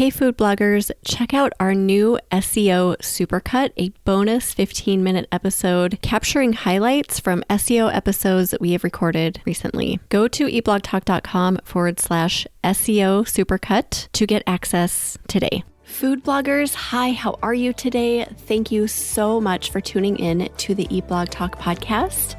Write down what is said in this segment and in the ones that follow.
Hey food bloggers, check out our new SEO Supercut, a bonus 15-minute episode capturing highlights from SEO episodes that we have recorded recently. Go to eblogtalk.com/SEO Supercut to get access today. Food bloggers, hi, how are you today? Thank you so much for tuning in to the Eat Blog Talk podcast.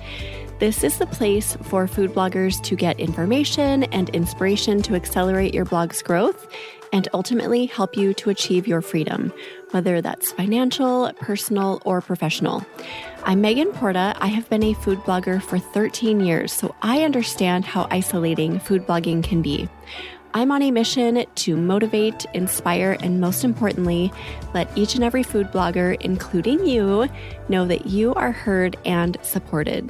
This is the place for food bloggers to get information and inspiration to accelerate your blog's growth and ultimately help you to achieve your freedom, whether that's financial, personal, or professional. I'm Megan Porta. I have been a food blogger for 13 years, so I understand how isolating food blogging can be. I'm on a mission to motivate, inspire, and most importantly, let each and every food blogger, including you, know that you are heard and supported.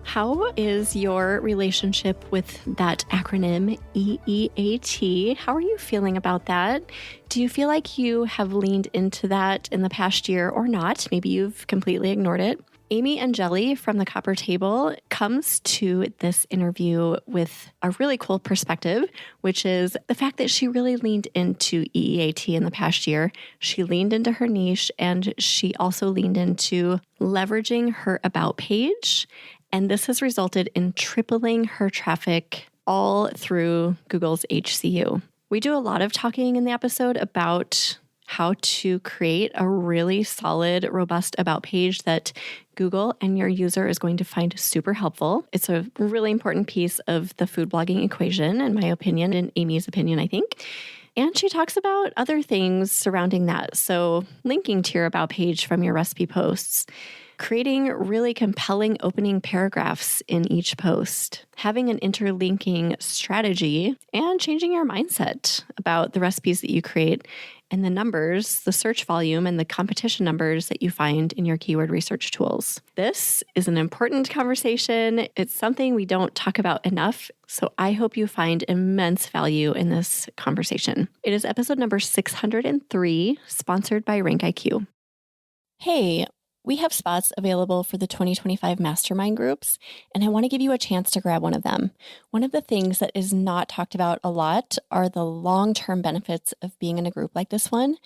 How is your relationship with that acronym EEAT? How are you feeling about that? Do you feel like you have leaned into that in the past year or not? Maybe you've completely ignored it. Amy Angelli from the Copper Table comes to this interview with a really cool perspective, which is the fact that she really leaned into EEAT in the past year. She leaned into her niche and she also leaned into leveraging her About page. And this has resulted in tripling her traffic all through Google's HCU. We do a lot of talking in the episode about how to create a really solid, robust About page that Google and your user is going to find super helpful. It's a really important piece of the food blogging equation, in my opinion, in Amy's opinion, I think. And she talks about other things surrounding that. So linking to your About page from your recipe posts, creating really compelling opening paragraphs in each post, having an interlinking strategy, and changing your mindset about the recipes that you create and the numbers, the search volume, and the competition numbers that you find in your keyword research tools. This is an important conversation. It's something we don't talk about enough, so I hope you find immense value in this conversation. It is episode number 603, sponsored by RankIQ. Hey, we have spots available for the 2025 mastermind groups, and I want to give you a chance to grab one of them. One of the things that is not talked about a lot are the long-term benefits of being in a group like this one.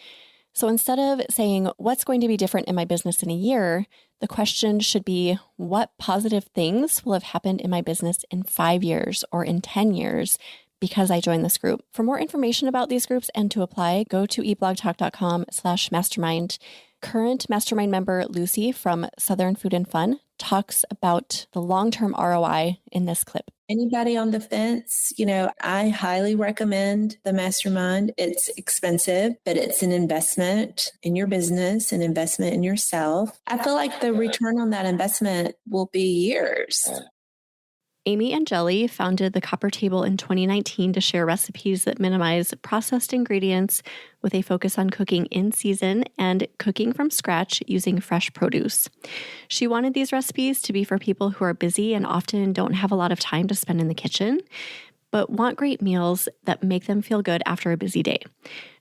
So instead of saying, what's going to be different in my business in a year, the question should be, what positive things will have happened in my business in 5 years or in 10 years because I joined this group? For more information about these groups and to apply, go to eblogtalk.com/mastermind. Current mastermind member Lucy from Southern Food and Fun talks about the long-term ROI in this clip. Anybody on the fence, I highly recommend the mastermind. It's expensive, but it's an investment in your business, an investment in yourself. I feel like the return on that investment will be years. Amy Angelli founded the Copper Table in 2019 to share recipes that minimize processed ingredients with a focus on cooking in season and cooking from scratch using fresh produce. She wanted these recipes to be for people who are busy and often don't have a lot of time to spend in the kitchen, but want great meals that make them feel good after a busy day.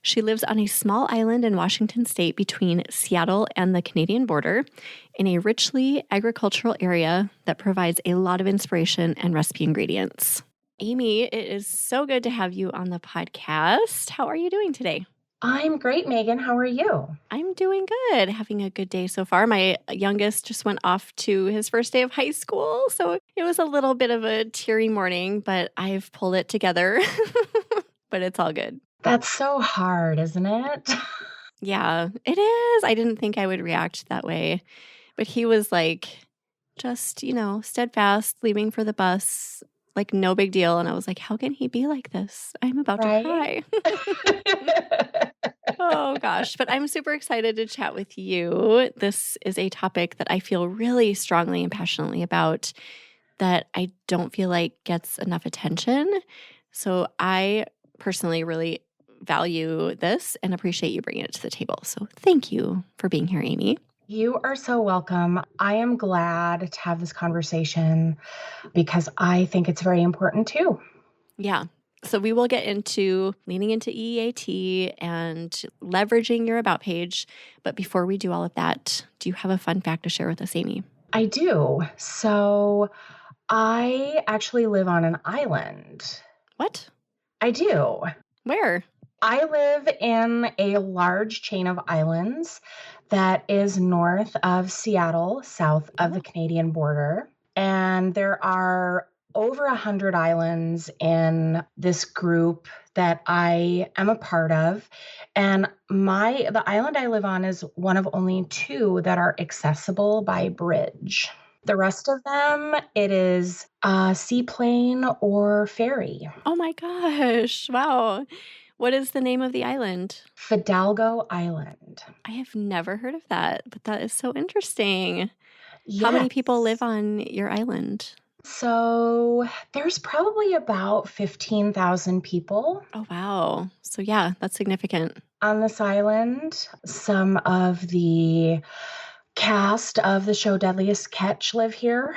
She lives on a small island in Washington state between Seattle and the Canadian border in a richly agricultural area that provides a lot of inspiration and recipe ingredients. Amy, it is so good to have you on the podcast. How are you doing today? I'm great, Megan. How are you? I'm doing good. Having a good day so far. My youngest just went off to his first day of high school, so it was a little bit of a teary morning, but I've pulled it together. But it's all good. That's so hard, isn't it? Yeah, it is. I didn't think I would react that way, but he was like, just, steadfast, leaving for the bus, like no big deal. And I was like, how can he be like this? I'm about to cry. Oh gosh, but I'm super excited to chat with you. This is a topic that I feel really strongly and passionately about that I don't feel like gets enough attention. So I personally really value this and appreciate you bringing it to the table. So thank you for being here, Amy. You are so welcome. I am glad to have this conversation because I think it's very important too. Yeah. So we will get into leaning into EEAT and leveraging your About page. But before we do all of that, do you have a fun fact to share with us, Amy? I do. So I actually live on an island. What? I do. Where? I live in a large chain of islands that is north of Seattle, south of the Canadian border. And there are over 100 islands in this group that I am a part of. And the island I live on is one of only 2 that are accessible by bridge. The rest of them, it is seaplane or ferry. Oh my gosh. Wow. What is the name of the island? Fidalgo Island. I have never heard of that, but that is so interesting. How Yes. many people live on your island? So there's probably about 15,000 people Oh, wow. So yeah, that's significant. on this island. Some of the cast of the show Deadliest Catch live here.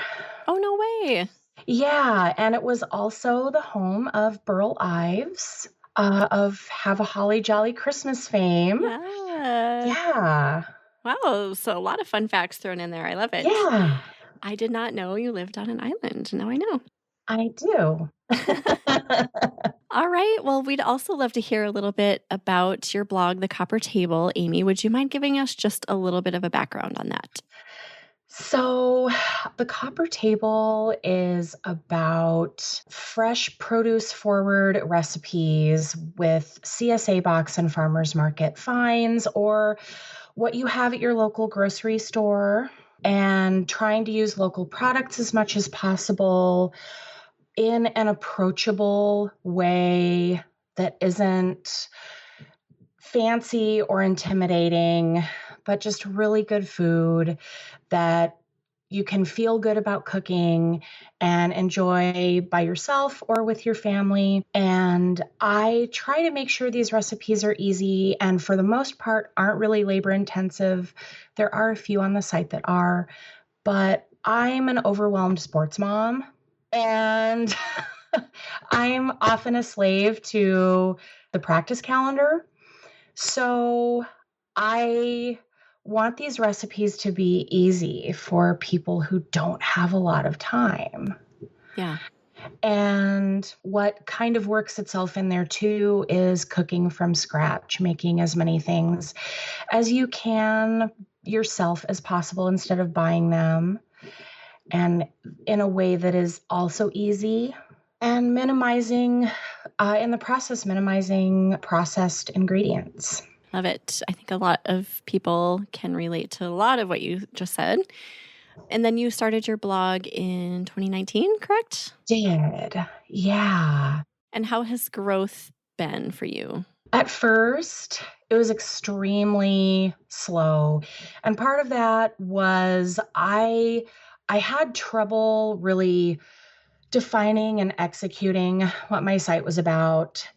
Oh, no way. Yeah, and it was also the home of Burl Ives of Have a Holly Jolly Christmas fame. Yeah. Yeah. Wow. So a lot of fun facts thrown in there. I love it. Yeah, I did not know you lived on an island. Now I know. I do. All right. Well, we'd also love to hear a little bit about your blog, The Copper Table. Amy, would you mind giving us just a little bit of a background on that? So, the Copper Table is about fresh produce forward recipes with CSA box and farmers market finds, or what you have at your local grocery store, and trying to use local products as much as possible in an approachable way that isn't fancy or intimidating, but just really good food that you can feel good about cooking and enjoy by yourself or with your family. And I try to make sure these recipes are easy and for the most part aren't really labor intensive. There are a few on the site that are, but I'm an overwhelmed sports mom and I'm often a slave to the practice calendar. So I want these recipes to be easy for people who don't have a lot of time. Yeah. And what kind of works itself in there too is cooking from scratch, making as many things as you can yourself as possible instead of buying them, and in a way that is also easy, and minimizing processed ingredients. Love it. I think a lot of people can relate to a lot of what you just said. And then you started your blog in 2019, correct? Did. Yeah. And how has growth been for you? At first, it was extremely slow. And part of that was I had trouble really defining and executing what my site was about.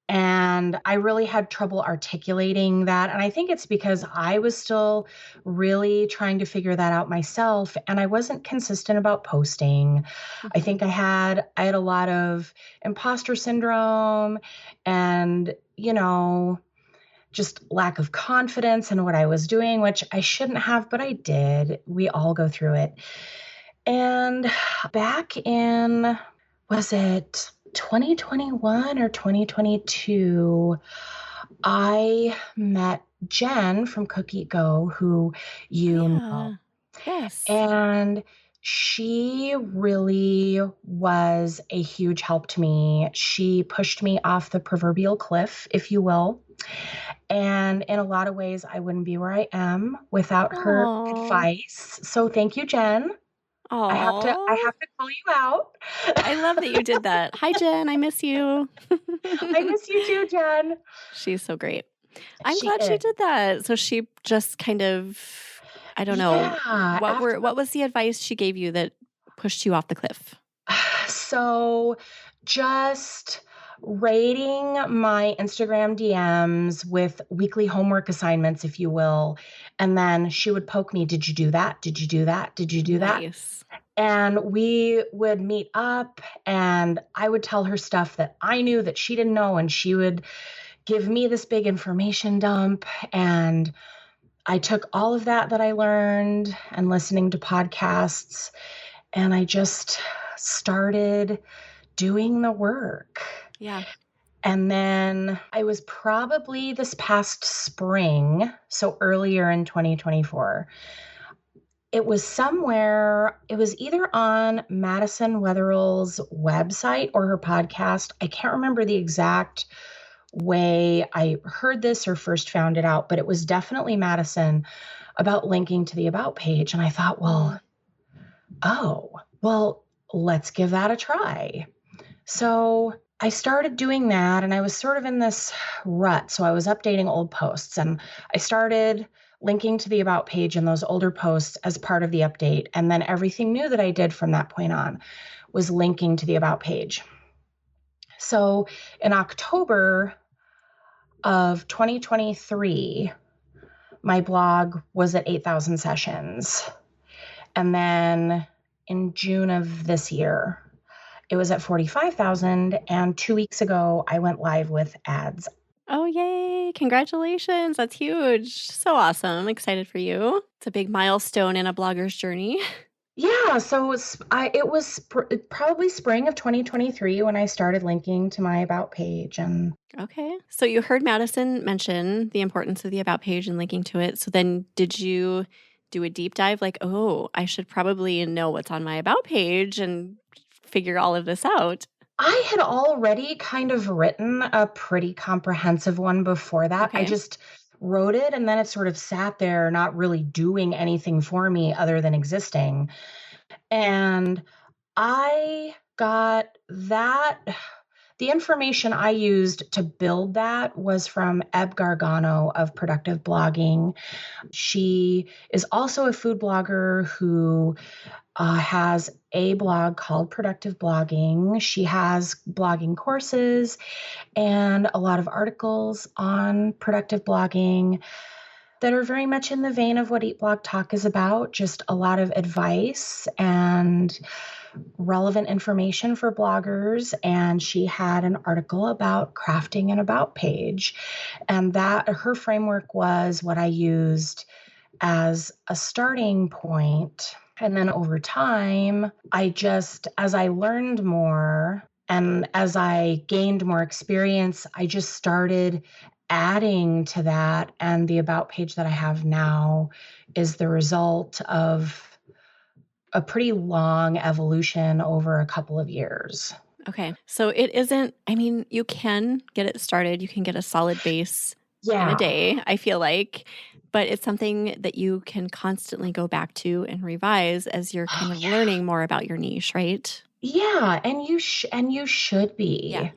And I really had trouble articulating that. And I think it's because I was still really trying to figure that out myself. And I wasn't consistent about posting. I think I had a lot of imposter syndrome and, just lack of confidence in what I was doing, which I shouldn't have, but I did. We all go through it. And back in, was it 2021 or 2022, I met Jen from Cook Eat Go, who you know. Yes. And she really was a huge help to me. She pushed me off the proverbial cliff, if you will. And in a lot of ways, I wouldn't be where I am without her advice. So thank you, Jen. Aww. I have to call you out. I love that you did that. Hi, Jen. I miss you. I miss you too, Jen. She's so great. I'm glad she did that. So she just kind of, I don't know. What was the advice she gave you that pushed you off the cliff? So just rating my Instagram DMs with weekly homework assignments, if you will. And then she would poke me. Did you do that? Did you do that? Did you do that? And we would meet up and I would tell her stuff that I knew that she didn't know. And she would give me this big information dump. And I took all of that I learned and listening to podcasts, and I just started doing the work. Yeah. And then I was probably this past spring, so earlier in 2024. It was somewhere, it was either on Madison Wetherell's website or her podcast. I can't remember the exact way I heard this or first found it out, but it was definitely Madison about linking to the About page. And I thought, well, let's give that a try. So I started doing that, and I was sort of in this rut. So I was updating old posts, and I started linking to the About page in those older posts as part of the update. And then everything new that I did from that point on was linking to the About page. So in October of 2023, my blog was at 8,000 sessions. And then in June of this year, it was at 45,000. And 2 weeks ago, I went live with ads. Oh, yay. Congratulations. That's huge. So awesome. I'm excited for you. It's a big milestone in a blogger's journey. Yeah, so it was probably spring of 2023 when I started linking to my About page. And Okay. So you heard Madison mention the importance of the About page and linking to it. So then did you do a deep dive like, oh, I should probably know what's on my About page and figure all of this out? I had already kind of written a pretty comprehensive one before that. I Okay. just wrote it, and then it sort of sat there not really doing anything for me other than existing. And I got that. The information I used to build that was from Eb Gargano of Productive Blogging. She is also a food blogger who has a blog called Productive Blogging. She has blogging courses and a lot of articles on productive blogging that are very much in the vein of what Eat Blog Talk is about, just a lot of advice and relevant information for bloggers. And she had an article about crafting an About page. And that her framework was what I used as a starting point. And then over time, as I learned more and as I gained more experience, I just started adding to that. And the About page that I have now is the result of a pretty long evolution over a couple of years. Okay. So it isn't, I mean, you can get it started. You can get a solid base in a day, I feel like, but it's something that you can constantly go back to and revise as you're kind of learning more about your niche, right? Yeah, and you should be. Yeah.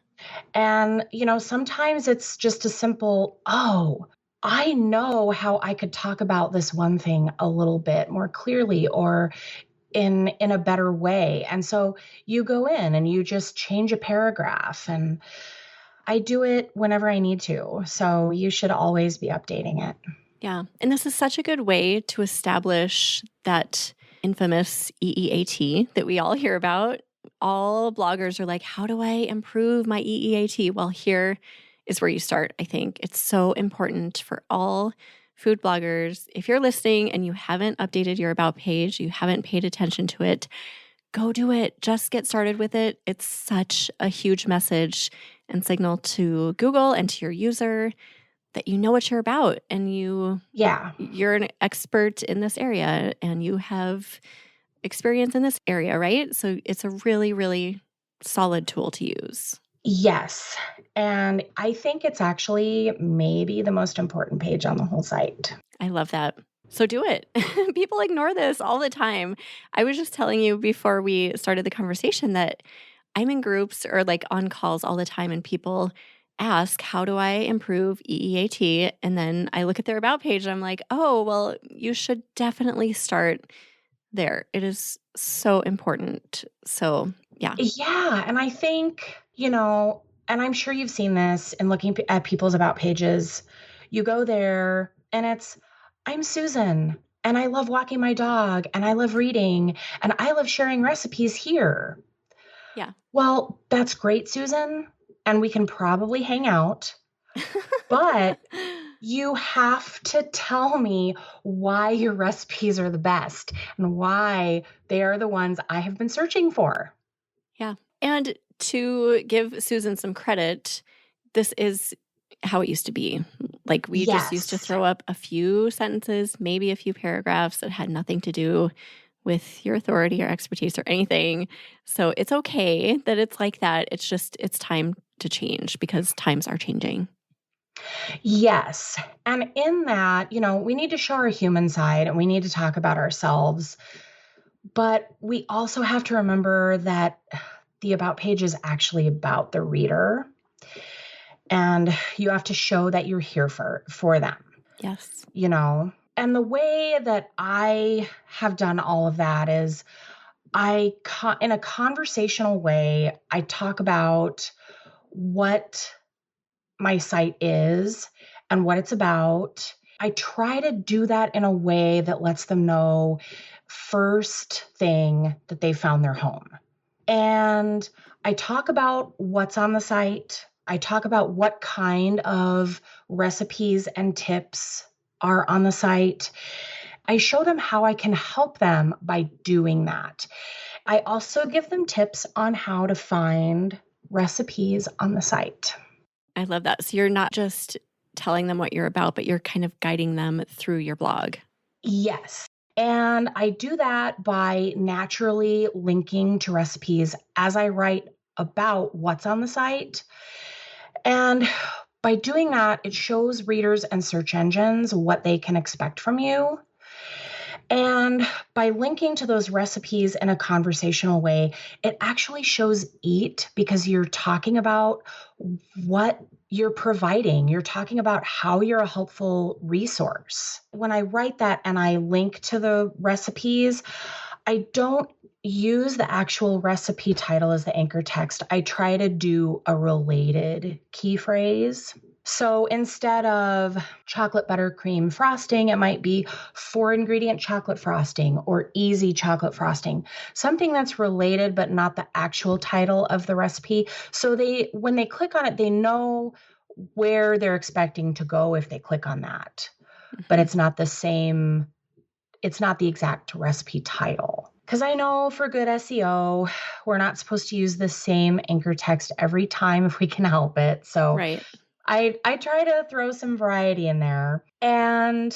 And sometimes it's just a simple, I know how I could talk about this one thing a little bit more clearly or in a better way. And so you go in and you just change a paragraph, and I do it whenever I need to. So you should always be updating it. Yeah. And this is such a good way to establish that infamous EEAT that we all hear about. All bloggers are like, how do I improve my EEAT? Well, here is where you start, I think. It's so important for all food bloggers. If you're listening and you haven't updated your About page, you haven't paid attention to it, go do it. Just get started with it. It's such a huge message and signal to Google and to your user that you know what you're about and you're an expert in this area and you have experience in this area, right? So it's a really, really solid tool to use. Yes. And I think it's actually maybe the most important page on the whole site. I love that. So do it. People ignore this all the time. I was just telling you before we started the conversation that I'm in groups or like on calls all the time and people ask, how do I improve EEAT? And then I look at their About page and I'm like, oh, well, you should definitely start there. It is so important. So, yeah. Yeah. And I think, and I'm sure you've seen this in looking at people's About pages. You go there and it's, I'm Susan and I love walking my dog and I love reading and I love sharing recipes here. Yeah. Well, that's great, Susan. And we can probably hang out, but you have to tell me why your recipes are the best and why they are the ones I have been searching for. Yeah. And to give Susan some credit, this is how it used to be. Like we just used to Yes. throw up a few sentences, maybe a few paragraphs that had nothing to do with your authority or expertise or anything. So it's okay that it's like that. It's just, it's time to change because times are changing. Yes. And in that, we need to show our human side and we need to talk about ourselves. But we also have to remember that the About page is actually about the reader. And you have to show that you're here for them. Yes. And the way that I have done all of that is in a conversational way, I talk about what my site is and what it's about. I try to do that in a way that lets them know first thing that they found their home. And I talk about what's on the site. I talk about what kind of recipes and tips are on the site. I show them how I can help them by doing that. I also give them tips on how to find recipes on the site. I love that. So you're not just telling them what you're about, but you're kind of guiding them through your blog. Yes. And I do that by naturally linking to recipes as I write about what's on the site. And by doing that, it shows readers and search engines what they can expect from you. And by linking to those recipes in a conversational way, it actually shows EAT because you're talking about what you're providing. You're talking about how you're a helpful resource. When I write that and I link to the recipes, I don't use the actual recipe title as the anchor text. I try to do a related key phrase. So instead of chocolate buttercream frosting, it might be 4-ingredient chocolate frosting or easy chocolate frosting, something that's related but not the actual title of the recipe. So when they click on it, they know where they're expecting to go if they click on that. But it's not the same, it's not the exact recipe title. Because I know for good SEO, we're not supposed to use the same anchor text every time if we can help it. So Right. I try to throw some variety in there and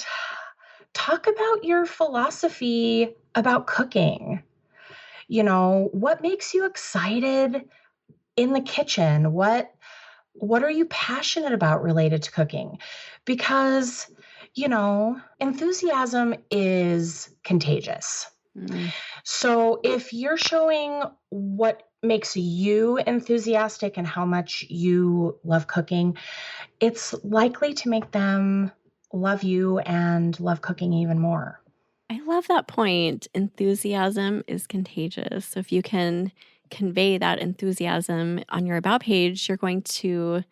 talk about your philosophy about cooking. What makes you excited in the kitchen? What are you passionate about related to cooking? Because, enthusiasm is contagious. So if you're showing what makes you enthusiastic and how much you love cooking, it's likely to make them love you and love cooking even more. I love that point. Enthusiasm is contagious. So if you can convey that enthusiasm on your About page, you're going to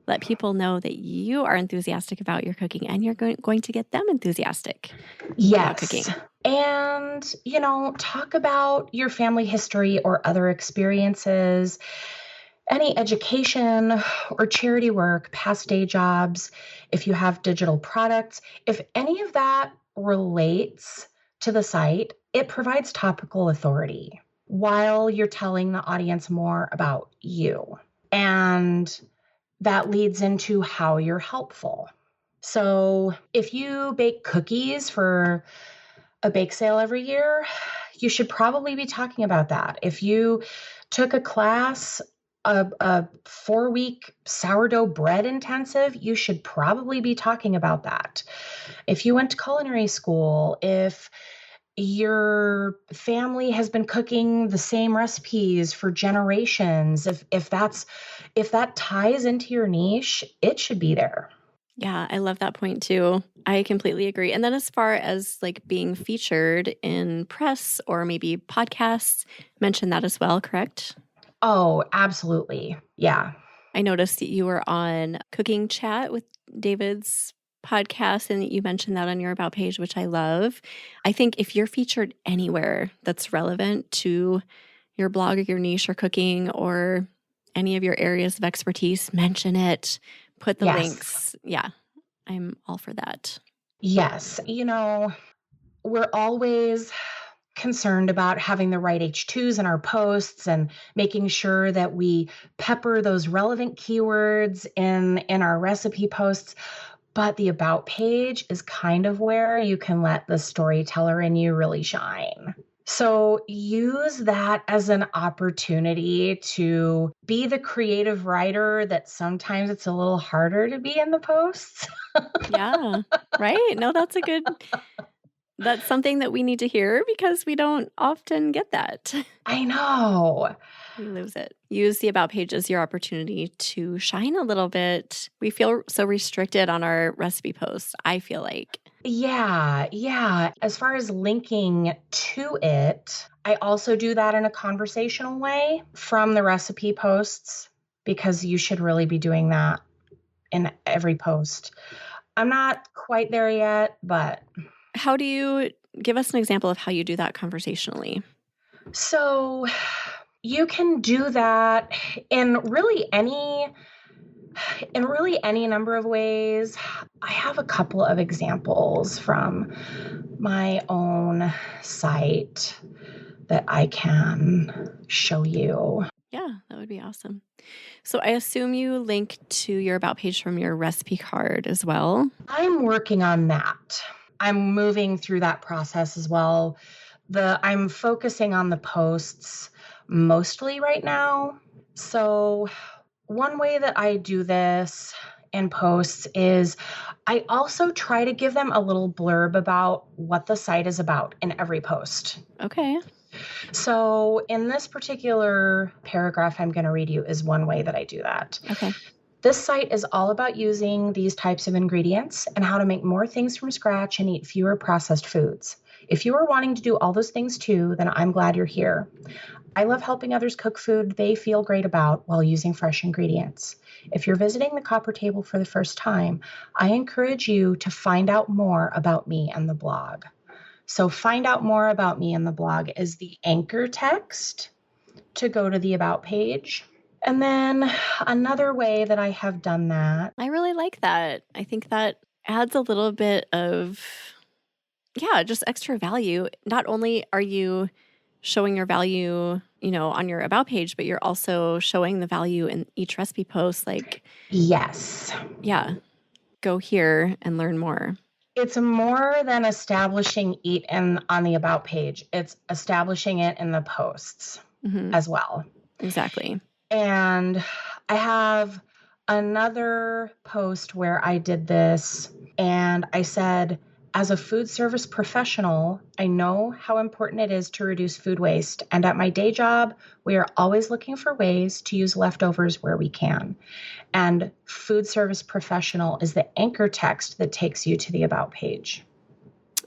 let people know that you are enthusiastic about your cooking and you're going to get them enthusiastic about cooking. And, talk about your family history or other experiences, any education or charity work, past day jobs, if you have digital products. If any of that relates to the site, it provides topical authority while you're telling the audience more about you. And that leads into how you're helpful. So if you bake cookies for a bake sale every year, you should probably be talking about that. If you took a class, a 4-week sourdough bread intensive, you should probably be talking about that. If you went to culinary school, if your family has been cooking the same recipes for generations, if that ties into your niche, it should be there. Yeah, I love that point too. I completely agree. And then as far as like being featured in press or maybe podcasts, mention that as well, correct? Oh, absolutely. Yeah. I noticed that you were on Cooking Chat with David's podcast and that you mentioned that on your About page, which I love. I think if you're featured anywhere that's relevant to your blog or your niche or cooking or any of your areas of expertise, mention it, put the links. Yeah, I'm all for that. Yes. We're always concerned about having the right H2s in our posts and making sure that we pepper those relevant keywords in our recipe posts. But the about page is kind of where you can let the storyteller in you really shine. So use that as an opportunity to be the creative writer that sometimes it's a little harder to be in the posts. Yeah, right? No, that's something that we need to hear because we don't often get that. I know. We lose it. Use the about page as your opportunity to shine a little bit. We feel so restricted on our recipe posts, I feel like. Yeah. As far as linking to it, I also do that in a conversational way from the recipe posts because you should really be doing that in every post. I'm not quite there yet, but. How do you give us an example of how you do that conversationally? So you can do that in really any number of ways. I have a couple of examples from my own site that I can show you. Yeah, that would be awesome. So I assume you link to your about page from your recipe card as well. I'm working on that. I'm moving through that process as well. I'm focusing on the posts mostly right now. So one way that I do this in posts is I also try to give them a little blurb about what the site is about in every post. Okay. So in this particular paragraph I'm going to read you is one way that I do that. Okay. This site is all about using these types of ingredients and how to make more things from scratch and eat fewer processed foods. If you are wanting to do all those things too, then I'm glad you're here. I love helping others cook food they feel great about while using fresh ingredients. If you're visiting the Copper Table for the first time, I encourage you to find out more about me and the blog. So find out more about me and the blog is the anchor text to go to the about page. And then another way that I have done that. I really like that. I think that adds a little bit of, just extra value. Not only are you showing your value, on your about page, but you're also showing the value in each recipe post. Like, yes. Yeah, go here and learn more. It's more than establishing EAT on the about page. It's establishing it in the posts as well. Exactly. And I have another post where I did this and I said, as a food service professional, I know how important it is to reduce food waste. And at my day job, we are always looking for ways to use leftovers where we can. And food service professional is the anchor text that takes you to the about page.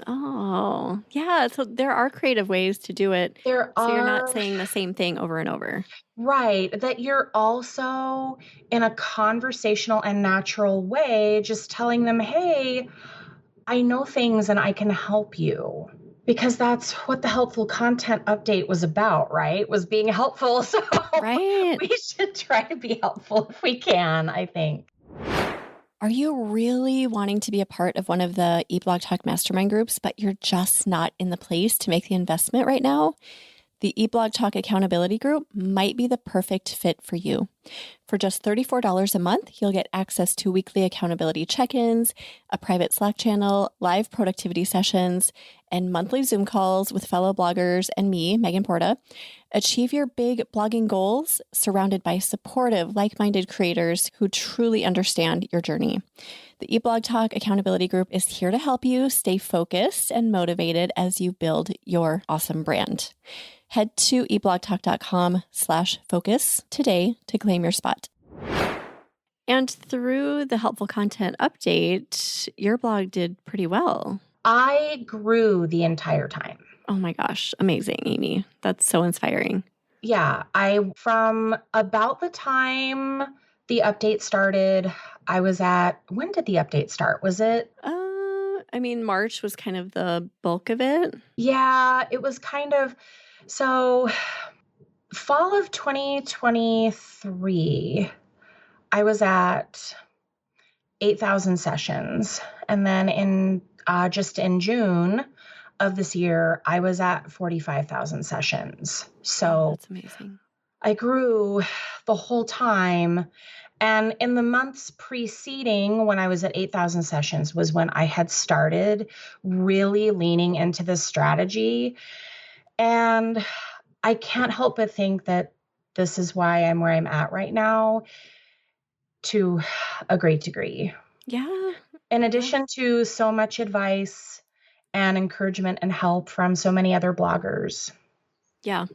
Oh, yeah. So there are creative ways to do it. So you're not saying the same thing over and over. Right. That you're also in a conversational and natural way, just telling them, hey, I know things and I can help you. Because that's what the helpful content update was about, right? Was being helpful. So right. We should try to be helpful if we can, I think. Are you really wanting to be a part of one of the eBlog Talk mastermind groups, but you're just not in the place to make the investment right now? The eBlog Talk accountability group might be the perfect fit for you. For just $34 a month, you'll get access to weekly accountability check-ins, a private Slack channel, live productivity sessions, and monthly Zoom calls with fellow bloggers and me, Megan Porta. Achieve your big blogging goals surrounded by supportive, like-minded creators who truly understand your journey. The eBlog Talk accountability group is here to help you stay focused and motivated as you build your awesome brand. Head to eblogtalk.com/focus today to claim your spot. And through the helpful content update, your blog did pretty well. I grew the entire time. Oh my gosh. Amazing, Amy. That's so inspiring. Yeah. From about the time the update started, I was when did the update start? Was it? March was kind of the bulk of it. Yeah, it was kind of. So fall of 2023, I was at 8,000 sessions. And then in June of this year, I was at 45,000 sessions. Wow, So that's amazing. I grew the whole time. And in the months preceding, when I was at 8,000 sessions, was when I had started really leaning into this strategy. And I can't help but think that this is why I'm where I'm at right now to a great degree. Yeah. In addition to so much advice and encouragement and help from so many other bloggers. Yeah.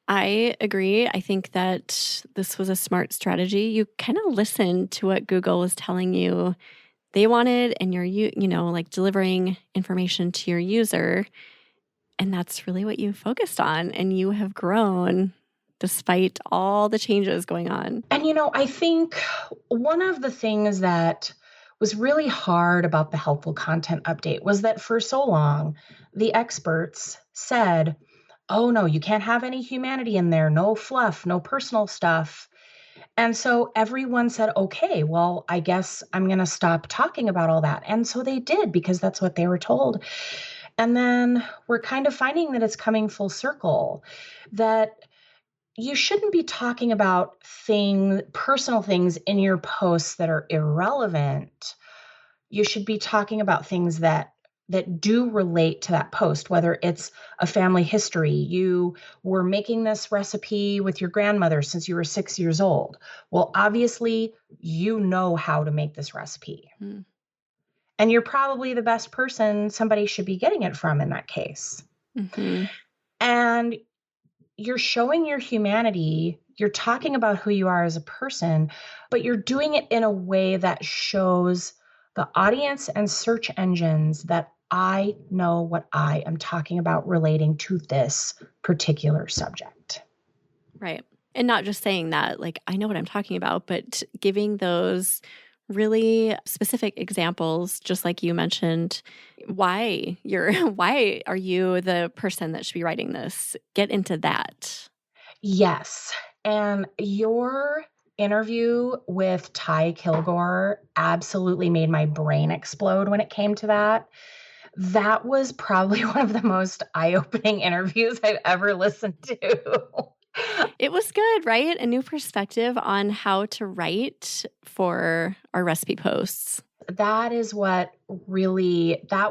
I agree. I think that this was a smart strategy. You kind of listened to what Google was telling you they wanted, and you're, like delivering information to your user. And that's really what you focused on. And you have grown despite all the changes going on. And, I think one of the things that was really hard about the helpful content update was that for so long, the experts said, oh, no, you can't have any humanity in there, no fluff, no personal stuff. And so everyone said, okay, well, I guess I'm going to stop talking about all that. And so they did, because that's what they were told. And then we're kind of finding that it's coming full circle, that you shouldn't be talking about personal things in your posts that are irrelevant. You should be talking about things that do relate to that post, whether it's a family history. You were making this recipe with your grandmother since you were 6 years old. Well, obviously, you know how to make this recipe. Mm. And you're probably the best person somebody should be getting it from in that case. Mm-hmm. And you're showing your humanity, you're talking about who you are as a person, but you're doing it in a way that shows the audience and search engines that I know what I am talking about relating to this particular subject. Right. And not just saying that, like, I know what I'm talking about, but giving those really specific examples, just like you mentioned, why are you the person that should be writing this? Get into that. Yes. And your interview with Ty Kilgore absolutely made my brain explode when it came to that. That was probably one of the most eye-opening interviews I've ever listened to. It was good, right? A new perspective on how to write for our recipe posts. That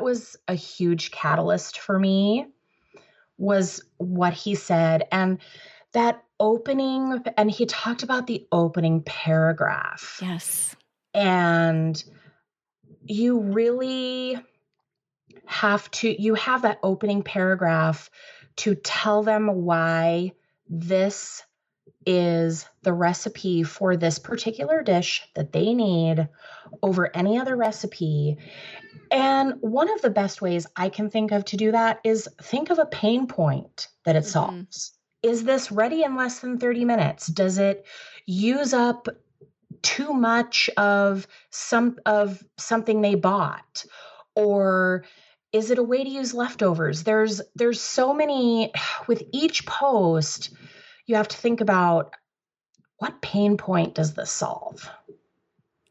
was a huge catalyst for me, was what he said. And that opening, and he talked about the opening paragraph. Yes. And you really you have that opening paragraph to tell them why this is the recipe for this particular dish that they need over any other recipe. And one of the best ways I can think of to do that is think of a pain point that it solves. Is this ready in less than 30 minutes? Does it use up too much of something they bought? Or is it a way to use leftovers? There's so many. With each post, you have to think about, what pain point does this solve?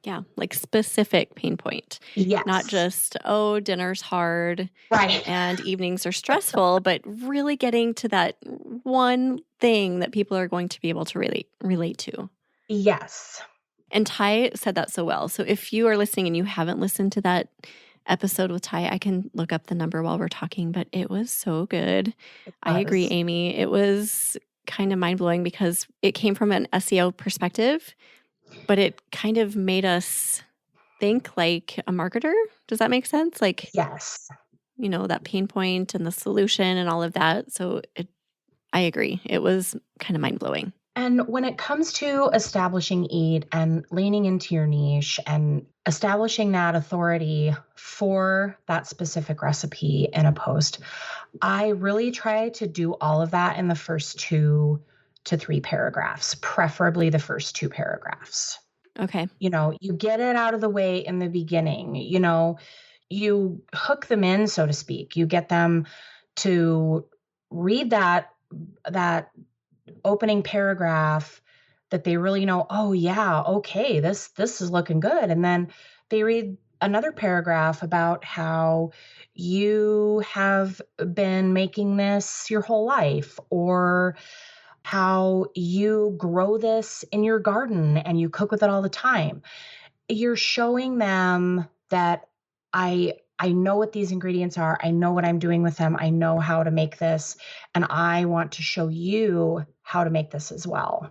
Yeah, like specific pain point. Yes. Not just, dinner's hard, right, and evenings are stressful, but really getting to that one thing that people are going to be able to relate to. Yes. And Ty said that so well. So if you are listening and you haven't listened to that episode with Ty, I can look up the number while we're talking, but it was so good. I agree, Amy. It was kind of mind-blowing because it came from an SEO perspective, but it kind of made us think like a marketer. Does that make sense? Like, yes, that pain point and the solution and all of that. So I agree. It was kind of mind-blowing. And when it comes to establishing EAT and leaning into your niche and establishing that authority for that specific recipe in a post, I really try to do all of that in the first 2 to 3 paragraphs, preferably the first 2 paragraphs. Okay. You get it out of the way in the beginning. You hook them in, so to speak. You get them to read that opening paragraph, that they really know, oh yeah, okay, this is looking good. And then they read another paragraph about how you have been making this your whole life, or how you grow this in your garden and you cook with it all the time. You're showing them that I know what these ingredients are. I know what I'm doing with them. I know how to make this, and I want to show you how to make this as well.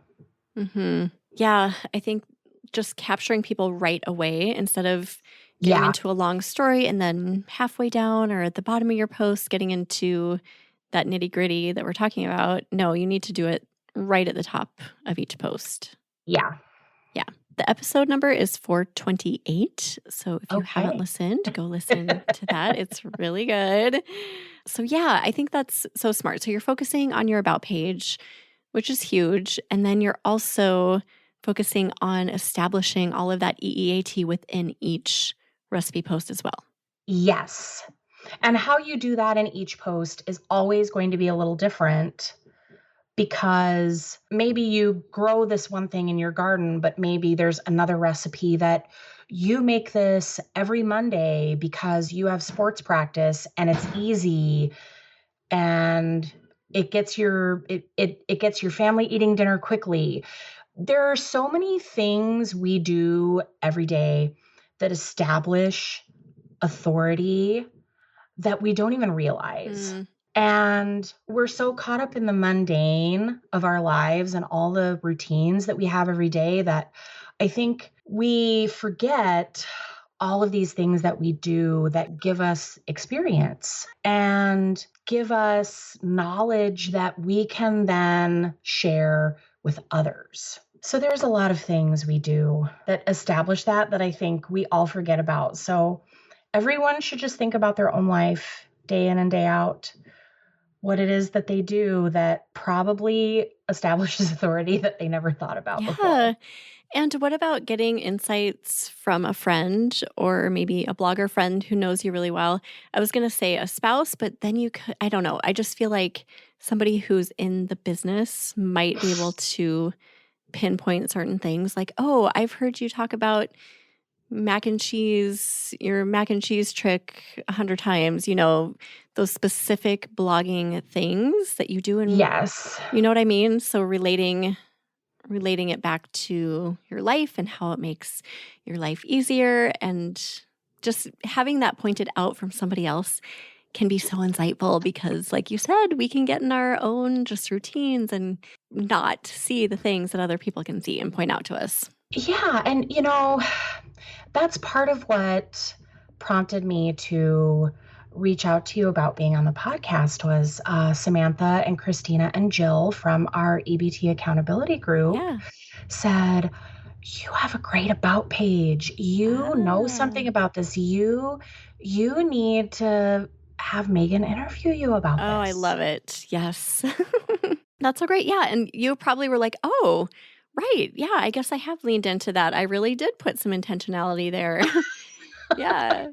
Yeah, I think just capturing people right away instead of getting Yeah. into a long story and then halfway down or at the bottom of your post getting into that nitty-gritty that we're talking about. No, you need to do it right at the top of each post. Yeah. Yeah. The episode number is 428. So if you haven't listened, go listen to that. It's really good. So yeah, I think that's so smart. So you're focusing on your about page, which is huge. And then you're also focusing on establishing all of that EEAT within each recipe post as well. Yes. And how you do that in each post is always going to be a little different, because maybe you grow this one thing in your garden, but maybe there's another recipe that you make this every Monday because you have sports practice and it's easy and it gets your it gets your family eating dinner quickly. There are so many things we do every day that establish authority that we don't even realize. And we're so caught up in the mundane of our lives and all the routines that we have every day that I think we forget all of these things that we do that give us experience and give us knowledge that we can then share with others. So there's a lot of things we do that establish that I think we all forget about. So everyone should just think about their own life day in and day out, what it is that they do that probably establishes authority that they never thought about before. And what about getting insights from a friend or maybe a blogger friend who knows you really well? I was going to say a spouse, but then you could, I don't know. I just feel like somebody who's in the business might be able to pinpoint certain things like, oh, I've heard you talk about mac and cheese, your mac and cheese trick 100 times, those specific blogging things that you do. And Yes. you know what I mean? So relating it back to your life and how it makes your life easier, and just having that pointed out from somebody else can be so insightful because, like you said, we can get in our own just routines and not see the things that other people can see and point out to us. Yeah. And, that's part of what prompted me to reach out to you about being on the podcast was Samantha and Christina and Jill from our EBT accountability group said, you have a great about page. You know something about this. You need to have Megan interview you about this. Oh, I love it. Yes. That's so great. Yeah. And you probably were like, oh, right. Yeah, I guess I have leaned into that. I really did put some intentionality there. Yeah.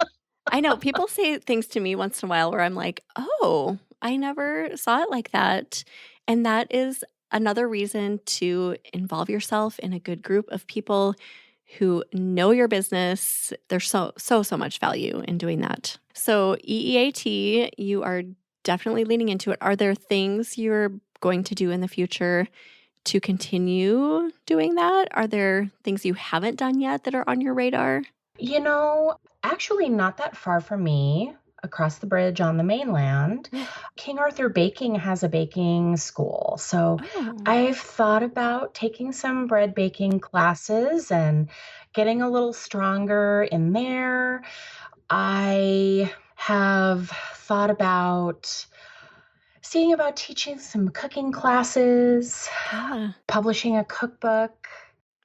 I know people say things to me once in a while where I'm like, oh, I never saw it like that. And that is another reason to involve yourself in a good group of people who know your business. There's so much value in doing that. So EEAT, you are definitely leaning into it. Are there things you're going to do in the future to continue doing that? Are there things you haven't done yet that are on your radar? Actually not that far from me, across the bridge on the mainland, King Arthur Baking has a baking school. So I've thought about taking some bread baking classes and getting a little stronger in there. I have thought about seeing about teaching some cooking classes, publishing a cookbook.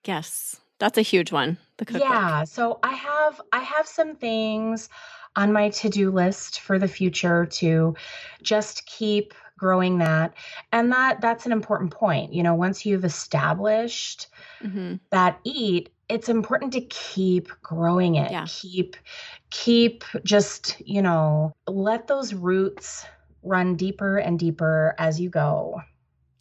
Yes, that's a huge one, the cookbook. Yeah, so I have some things on my to-do list for the future to just keep growing that. And that's an important point. Once you've established that EAT, it's important to keep growing it. Yeah. Keep just, let those roots run deeper and deeper as you go.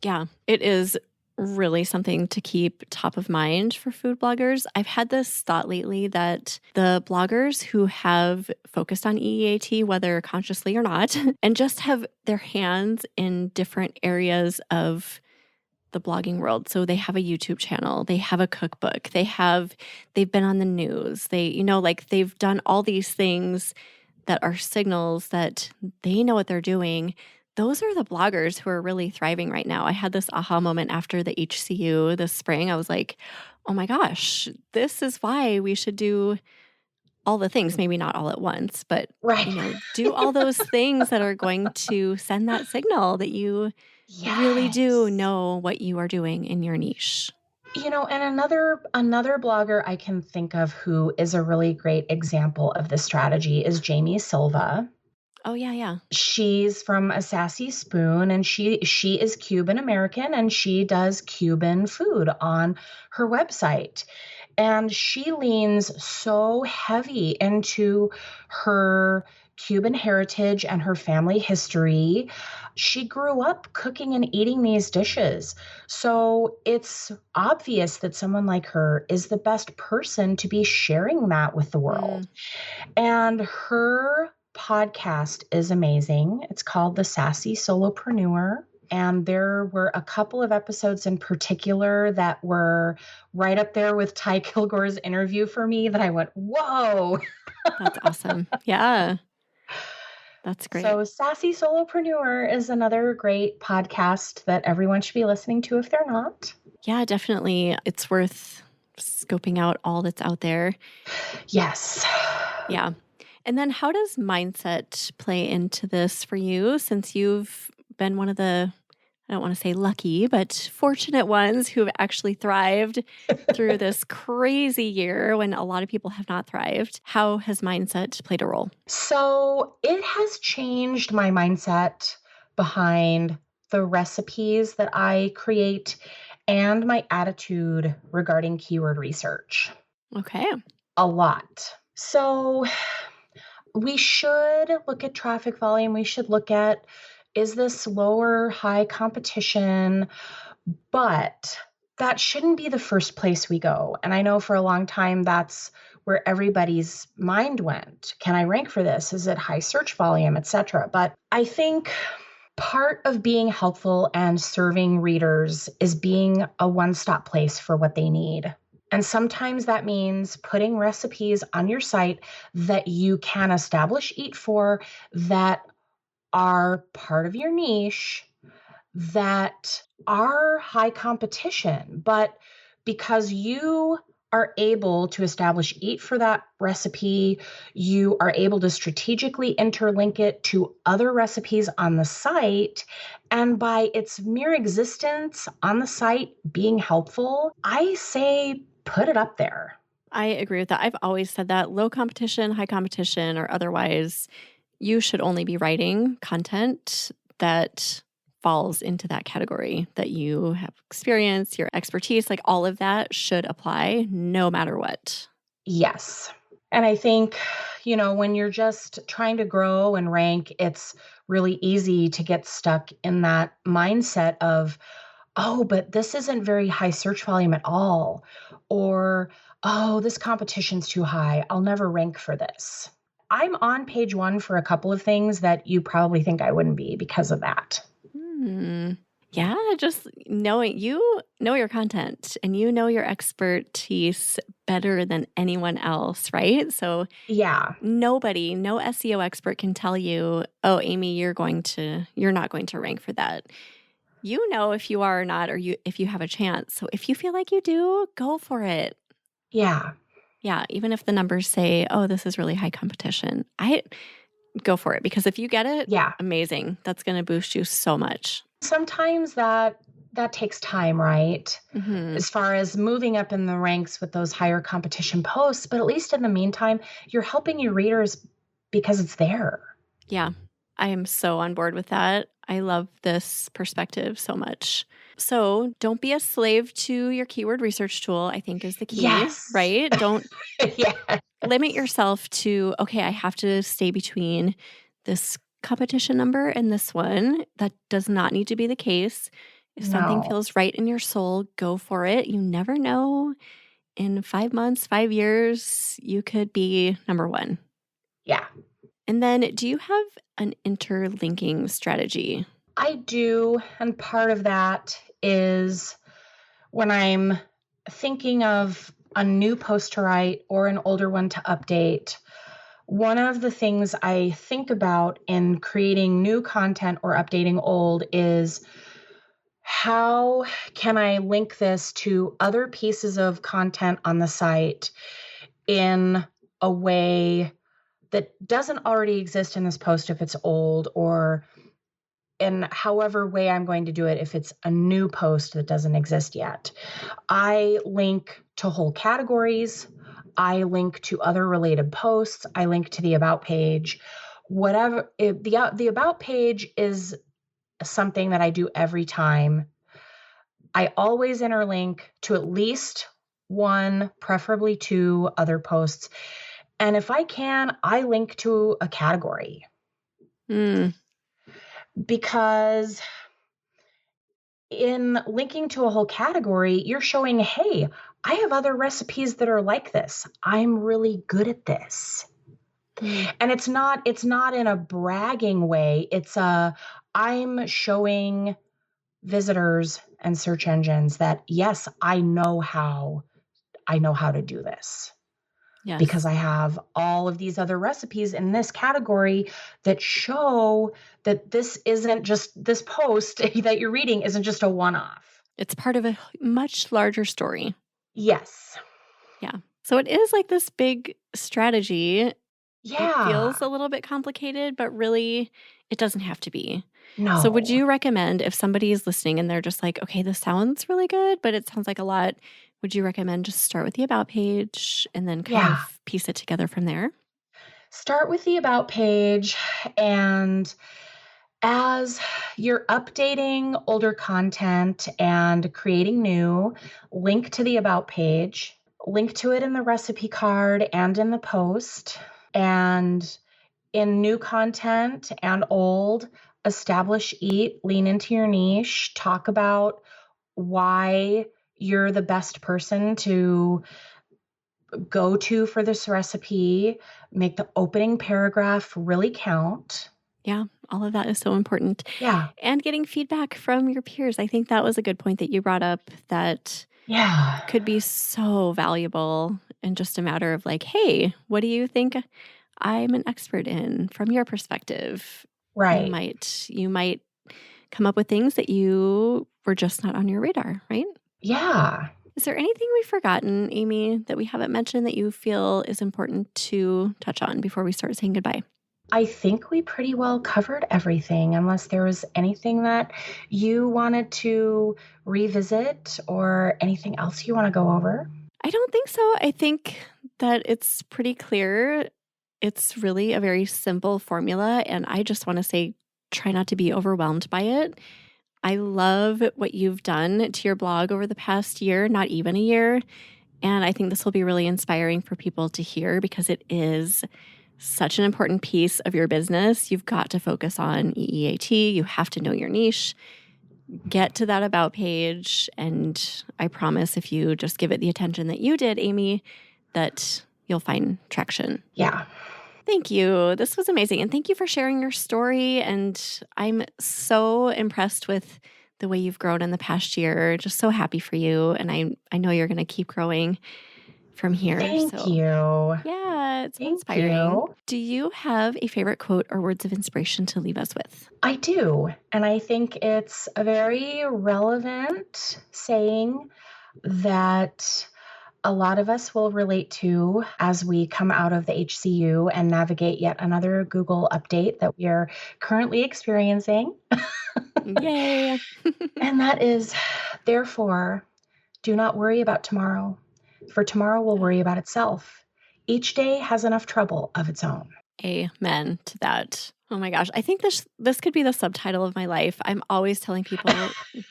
Yeah, it is really something to keep top of mind for food bloggers. I've had this thought lately that the bloggers who have focused on EEAT, whether consciously or not, and just have their hands in different areas of the blogging world. So they have a YouTube channel, they have a cookbook, they've been on the news, they've done all these things that are signals that they know what they're doing. Those are the bloggers who are really thriving right now. I had this aha moment after the HCU this spring. I was like, oh my gosh, this is why we should do all the things, maybe not all at once, but Right. do all those things that are going to send that signal that you really do Yes. know what you are doing in your niche. And another blogger I can think of who is a really great example of this strategy is Jamie Silva. Oh, yeah. She's from A Sassy Spoon, and she is Cuban American, and she does Cuban food on her website. And she leans so heavy into her Cuban heritage and her family history. She grew up cooking and eating these dishes. So it's obvious that someone like her is the best person to be sharing that with the world. And her podcast is amazing. It's called The Sassy Solopreneur. And there were a couple of episodes in particular that were right up there with Ty Kilgore's interview for me that I went, whoa. That's awesome. Yeah. That's great. So Sassy Solopreneur is another great podcast that everyone should be listening to if they're not. Yeah, definitely. It's worth scoping out all that's out there. Yes. Yeah. And then how does mindset play into this for you, since you've been one of the, I don't want to say lucky, but fortunate ones who have actually thrived through this crazy year when a lot of people have not thrived? How has mindset played a role? So it has changed my mindset behind the recipes that I create and my attitude regarding keyword research. Okay. A lot. So we should look at traffic volume. We should look at, is this low or high competition? But that shouldn't be the first place we go. And I know for a long time, that's where everybody's mind went. Can I rank for this? Is it high search volume, etc.? But I think part of being helpful and serving readers is being a one-stop place for what they need. And sometimes that means putting recipes on your site that you can establish Eat For, that are part of your niche, that are high competition. But because you are able to establish Eat For that recipe, you are able to strategically interlink it to other recipes on the site. And by its mere existence on the site being helpful, I say put it up there. I agree with that. I've always said that low competition, high competition, or otherwise, you should only be writing content that falls into that category, that you have experience, your expertise, like all of that should apply no matter what. Yes. And I think, when you're just trying to grow and rank, it's really easy to get stuck in that mindset of, oh, but this isn't very high search volume at all. Or, oh, this competition's too high. I'll never rank for this. I'm on page 1 for a couple of things that you probably think I wouldn't be because of that. Yeah, just knowing you know your content and you know your expertise better than anyone else, right? So yeah, no SEO expert can tell you, oh, Amy, you're not going to rank for that. You know if you are or not, or if you have a chance. So if you feel like you do, go for it. Yeah. Yeah, even if the numbers say, oh, this is really high competition, I go for it, because if you get it, amazing. That's going to boost you so much. Sometimes that takes time, right? Mm-hmm. As far as moving up in the ranks with those higher competition posts, but at least in the meantime, you're helping your readers because it's there. Yeah, I am so on board with that. I love this perspective so much. So don't be a slave to your keyword research tool, I think is the key, right? Don't limit yourself to, okay, I have to stay between this competition number and this one. That does not need to be the case. If something No. feels right in your soul, go for it. You never know. In 5 months, 5 years, you could be number one. Yeah, And then do you have an interlinking strategy? I do. And part of that is when I'm thinking of a new post to write or an older one to update, one of the things I think about in creating new content or updating old is how can I link this to other pieces of content on the site in a way that doesn't already exist in this post if it's old, or in however way I'm going to do it if it's a new post that doesn't exist yet. I link to whole categories. I link to other related posts. I link to the about page. Whatever the about page is something that I do every time. I always interlink to at least one, preferably two other posts. And if I can, I link to a category because in linking to a whole category, you're showing, hey, I have other recipes that are like this. I'm really good at this. And it's not in a bragging way. I'm showing visitors and search engines that, yes, I know how to do this. Yes. Because I have all of these other recipes in this category that show that this post that you're reading isn't just a one-off. It's part of a much larger story. Yes. Yeah. So it is like this big strategy. Yeah. It feels a little bit complicated, but really it doesn't have to be. No. So would you recommend, if somebody is listening and they're just like, okay, this sounds really good, but it sounds like a lot, would you recommend just start with the about page and then kind of piece it together from there? Start with the about page, and as you're updating older content and creating new, link to the about page, link to it in the recipe card and in the post. And in new content and old, establish EAT, lean into your niche, talk about why you're the best person to go to for this recipe, make the opening paragraph really count. Yeah, all of that is so important. Yeah. And getting feedback from your peers. I think that was a good point that you brought up, that could be so valuable, in just a matter of like, hey, what do you think I'm an expert in from your perspective? Right. You might come up with things that you were just not on your radar, right? Yeah. Is there anything we've forgotten, Amy, that we haven't mentioned that you feel is important to touch on before we start saying goodbye? I think we pretty well covered everything, unless there was anything that you wanted to revisit or anything else you want to go over. I don't think so. I think that it's pretty clear. It's really a very simple formula, and I just want to say, try not to be overwhelmed by it. I love what you've done to your blog over the past year, not even a year. And I think this will be really inspiring for people to hear, because it is such an important piece of your business. You've got to focus on EEAT. You have to know your niche. Get to that about page. And I promise, if you just give it the attention that you did, Amy, that you'll find traction. Yeah. Thank you. This was amazing. And thank you for sharing your story. And I'm so impressed with the way you've grown in the past year. Just so happy for you. And I know you're going to keep growing from here. Thank you. Yeah, it's Thank inspiring. you. Do you have a favorite quote or words of inspiration to leave us with? I do. And I think it's a very relevant saying that a lot of us will relate to as we come out of the HCU and navigate yet another Google update that we are currently experiencing. Yay. And that is, therefore, do not worry about tomorrow, for tomorrow will worry about itself. Each day has enough trouble of its own. Amen to that. Oh my gosh. I think this could be the subtitle of my life. I'm always telling people,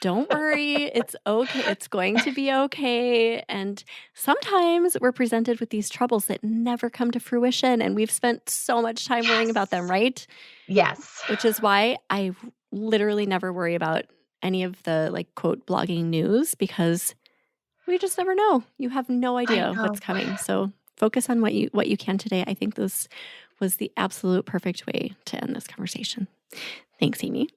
don't worry. It's okay. It's going to be okay. And sometimes we're presented with these troubles that never come to fruition. And we've spent so much time worrying about them, right? Yes. Which is why I literally never worry about any of the like quote blogging news because we just never know. You have no idea what's coming. So focus on what you can today. I think this was the absolute perfect way to end this conversation. Thanks, Amy.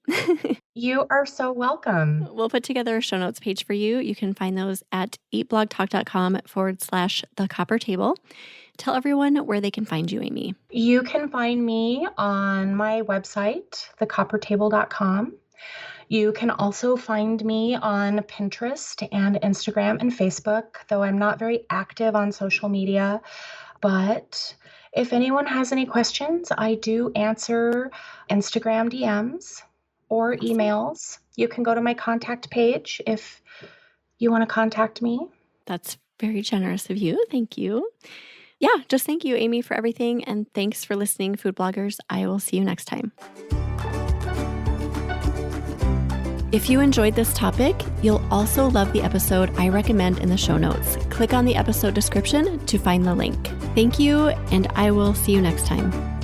You are so welcome. We'll put together a show notes page for you. You can find those at eatblogtalk.com/thecoppertable. Tell everyone where they can find you, Amy. You can find me on my website, thecoppertable.com. You can also find me on Pinterest and Instagram and Facebook, though I'm not very active on social media. But if anyone has any questions, I do answer Instagram DMs or emails. You can go to my contact page if you want to contact me. That's very generous of you. Thank you. Yeah, just thank you, Amy, for everything. And thanks for listening, food bloggers. I will see you next time. If you enjoyed this topic, you'll also love the episode I recommend in the show notes. Click on the episode description to find the link. Thank you, and I will see you next time.